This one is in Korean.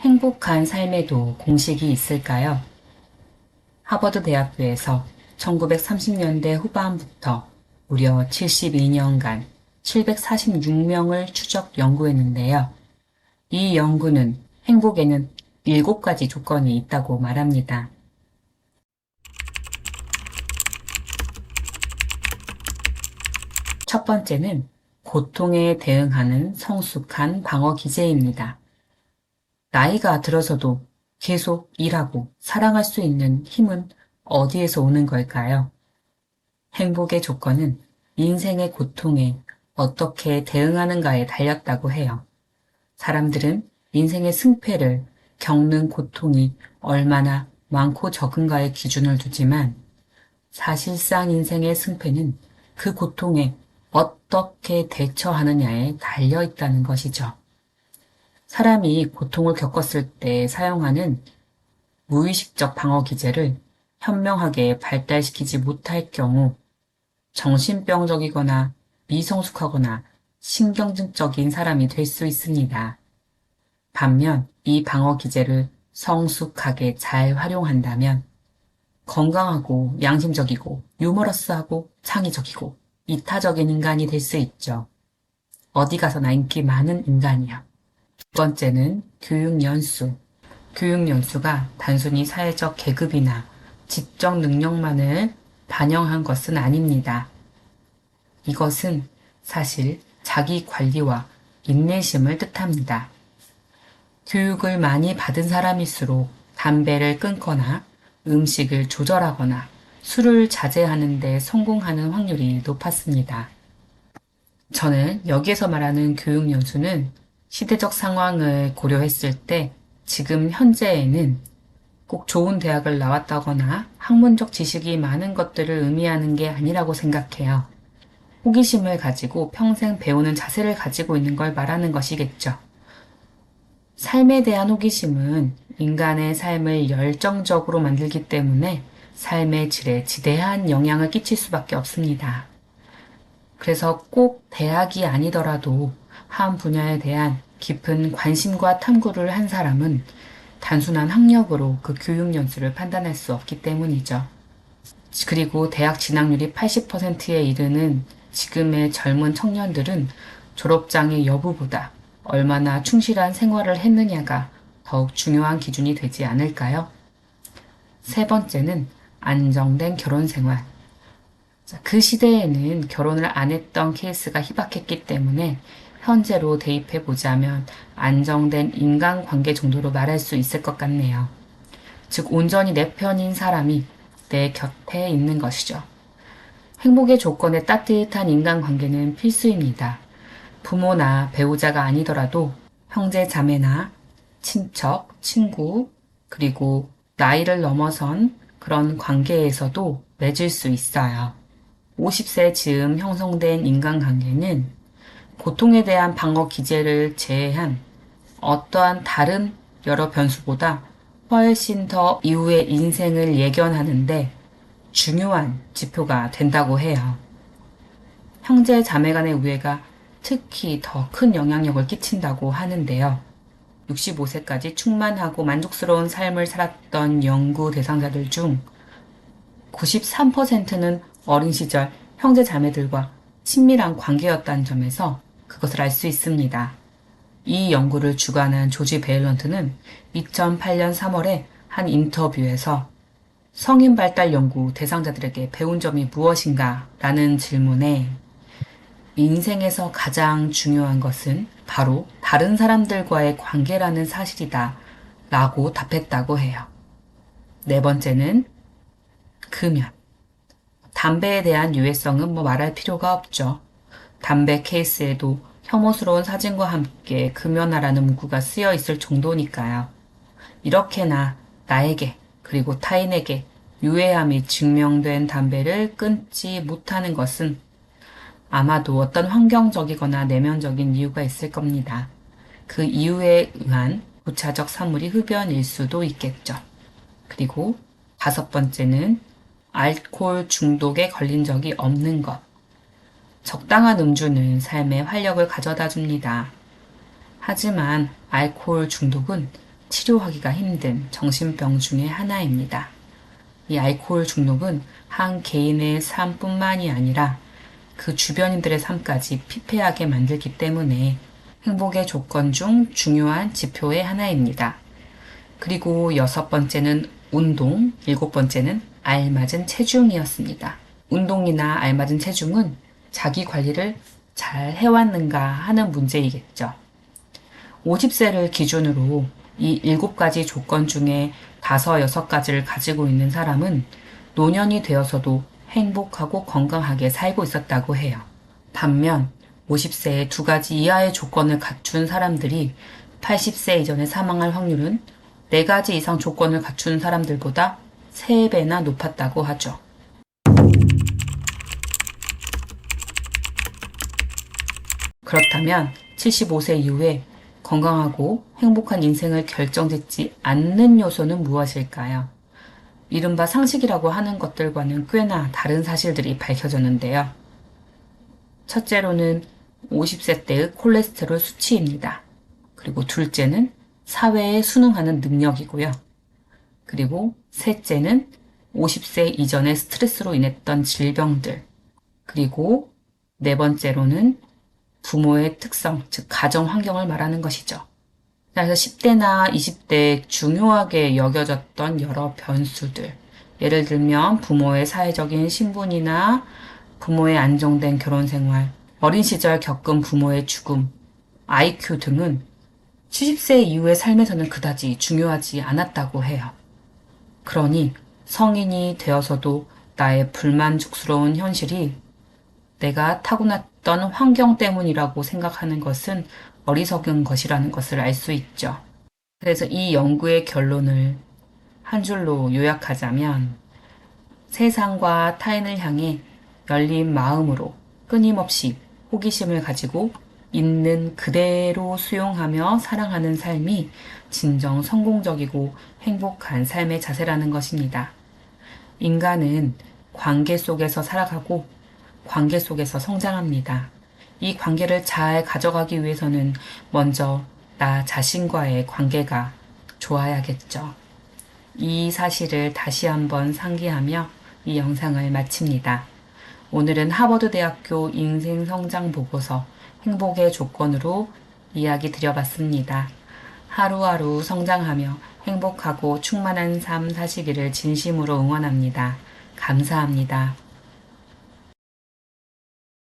행복한 삶에도 공식이 있을까요? 하버드 대학교에서 1930년대 후반부터 무려 72년간 746명을 추적 연구했는데요. 이 연구는 행복에는 7가지 조건이 있다고 말합니다. 첫 번째는 고통에 대응하는 성숙한 방어 기제입니다. 나이가 들어서도 계속 일하고 사랑할 수 있는 힘은 어디에서 오는 걸까요? 행복의 조건은 인생의 고통에 어떻게 대응하는가에 달렸다고 해요. 사람들은 인생의 승패를 겪는 고통이 얼마나 많고 적은가의 기준을 두지만 사실상 인생의 승패는 그 고통에 어떻게 대처하느냐에 달려 있다는 것이죠. 사람이 고통을 겪었을 때 사용하는 무의식적 방어 기제를 현명하게 발달시키지 못할 경우 정신병적이거나 미성숙하거나 신경증적인 사람이 될 수 있습니다. 반면 이 방어 기제를 성숙하게 잘 활용한다면 건강하고 양심적이고 유머러스하고 창의적이고 이타적인 인간이 될 수 있죠. 어디 가서나 인기 많은 인간이요. 두 번째는 교육 연수. 교육 연수가 단순히 사회적 계급이나 지적 능력만을 반영한 것은 아닙니다. 이것은 사실 자기 관리와 인내심을 뜻합니다. 교육을 많이 받은 사람일수록 담배를 끊거나 음식을 조절하거나 술을 자제하는 데 성공하는 확률이 높았습니다. 저는 여기에서 말하는 교육 연수는 시대적 상황을 고려했을 때 지금 현재에는 꼭 좋은 대학을 나왔다거나 학문적 지식이 많은 것들을 의미하는 게 아니라고 생각해요. 호기심을 가지고 평생 배우는 자세를 가지고 있는 걸 말하는 것이겠죠. 삶에 대한 호기심은 인간의 삶을 열정적으로 만들기 때문에 삶의 질에 지대한 영향을 끼칠 수밖에 없습니다. 그래서 꼭 대학이 아니더라도 한 분야에 대한 깊은 관심과 탐구를 한 사람은 단순한 학력으로 그 교육 연수를 판단할 수 없기 때문이죠. 그리고 대학 진학률이 80%에 이르는 지금의 젊은 청년들은 졸업장의 여부보다 얼마나 충실한 생활을 했느냐가 더욱 중요한 기준이 되지 않을까요? 세 번째는 안정된 결혼 생활. 그 시대에는 결혼을 안 했던 케이스가 희박했기 때문에 현재로 대입해 보자면 안정된 인간관계 정도로 말할 수 있을 것 같네요. 즉, 온전히 내 편인 사람이 내 곁에 있는 것이죠. 행복의 조건에 따뜻한 인간관계는 필수입니다. 부모나 배우자가 아니더라도 형제 자매나 친척, 친구, 그리고 나이를 넘어선 그런 관계에서도 맺을 수 있어요. 50세 즈음 형성된 인간관계는 고통에 대한 방어 기제를 제외한 어떠한 다른 여러 변수보다 훨씬 더 이후의 인생을 예견하는데 중요한 지표가 된다고 해요. 형제 자매 간의 우애가 특히 더 큰 영향력을 끼친다고 하는데요. 65세까지 충만하고 만족스러운 삶을 살았던 연구 대상자들 중 93%는 어린 시절 형제 자매들과 친밀한 관계였다는 점에서 그것을 알 수 있습니다. 이 연구를 주관한 조지 베일런트는 2008년 3월에 한 인터뷰에서 성인 발달 연구 대상자들에게 배운 점이 무엇인가? 라는 질문에 인생에서 가장 중요한 것은 바로 다른 사람들과의 관계라는 사실이다 라고 답했다고 해요. 네 번째는 금연. 담배에 대한 유해성은 말할 필요가 없죠. 담배 케이스에도 혐오스러운 사진과 함께 금연하라는 문구가 쓰여 있을 정도니까요. 이렇게나 나에게 그리고 타인에게 유해함이 증명된 담배를 끊지 못하는 것은 아마도 어떤 환경적이거나 내면적인 이유가 있을 겁니다. 그 이유에 의한 부차적 산물이 흡연일 수도 있겠죠. 그리고 다섯 번째는 알코올 중독에 걸린 적이 없는 것. 적당한 음주는 삶에 활력을 가져다 줍니다. 하지만 알코올 중독은 치료하기가 힘든 정신병 중의 하나입니다. 이 알코올 중독은 한 개인의 삶뿐만이 아니라 그 주변인들의 삶까지 피폐하게 만들기 때문에 행복의 조건 중 중요한 지표의 하나입니다. 그리고 여섯 번째는 운동, 일곱 번째는 알맞은 체중이었습니다. 운동이나 알맞은 체중은 자기 관리를 잘 해왔는가 하는 문제이겠죠. 50세를 기준으로 이 7가지 조건 중에 5, 6가지를 가지고 있는 사람은 노년이 되어서도 행복하고 건강하게 살고 있었다고 해요. 반면 50세에 2가지 이하의 조건을 갖춘 사람들이 80세 이전에 사망할 확률은 4가지 이상 조건을 갖춘 사람들보다 3배나 높았다고 하죠. 그렇다면 75세 이후에 건강하고 행복한 인생을 결정짓지 않는 요소는 무엇일까요? 이른바 상식이라고 하는 것들과는 꽤나 다른 사실들이 밝혀졌는데요. 첫째로는 50세 때의 콜레스테롤 수치입니다. 그리고 둘째는 사회에 순응하는 능력이고요. 그리고 셋째는 50세 이전의 스트레스로 인했던 질병들. 그리고 네 번째로는 부모의 특성, 즉 가정 환경을 말하는 것이죠. 그래서 10대나 20대 중요하게 여겨졌던 여러 변수들. 예를 들면 부모의 사회적인 신분이나 부모의 안정된 결혼 생활, 어린 시절 겪은 부모의 죽음, IQ 등은 70세 이후의 삶에서는 그다지 중요하지 않았다고 해요. 그러니 성인이 되어서도 나의 불만족스러운 현실이 내가 타고났던 환경 때문이라고 생각하는 것은 어리석은 것이라는 것을 알 수 있죠. 그래서 이 연구의 결론을 한 줄로 요약하자면 세상과 타인을 향해 열린 마음으로 끊임없이 호기심을 가지고 있는 그대로 수용하며 사랑하는 삶이 진정 성공적이고 행복한 삶의 자세라는 것입니다. 인간은 관계 속에서 살아가고 관계 속에서 성장합니다. 이 관계를 잘 가져가기 위해서는 먼저 나 자신과의 관계가 좋아야겠죠. 이 사실을 다시 한번 상기하며 이 영상을 마칩니다. 오늘은 하버드대학교 인생성장보고서 행복의 조건으로 이야기 드려봤습니다. 하루하루 성장하며 행복하고 충만한 삶 사시기를 진심으로 응원합니다. 감사합니다.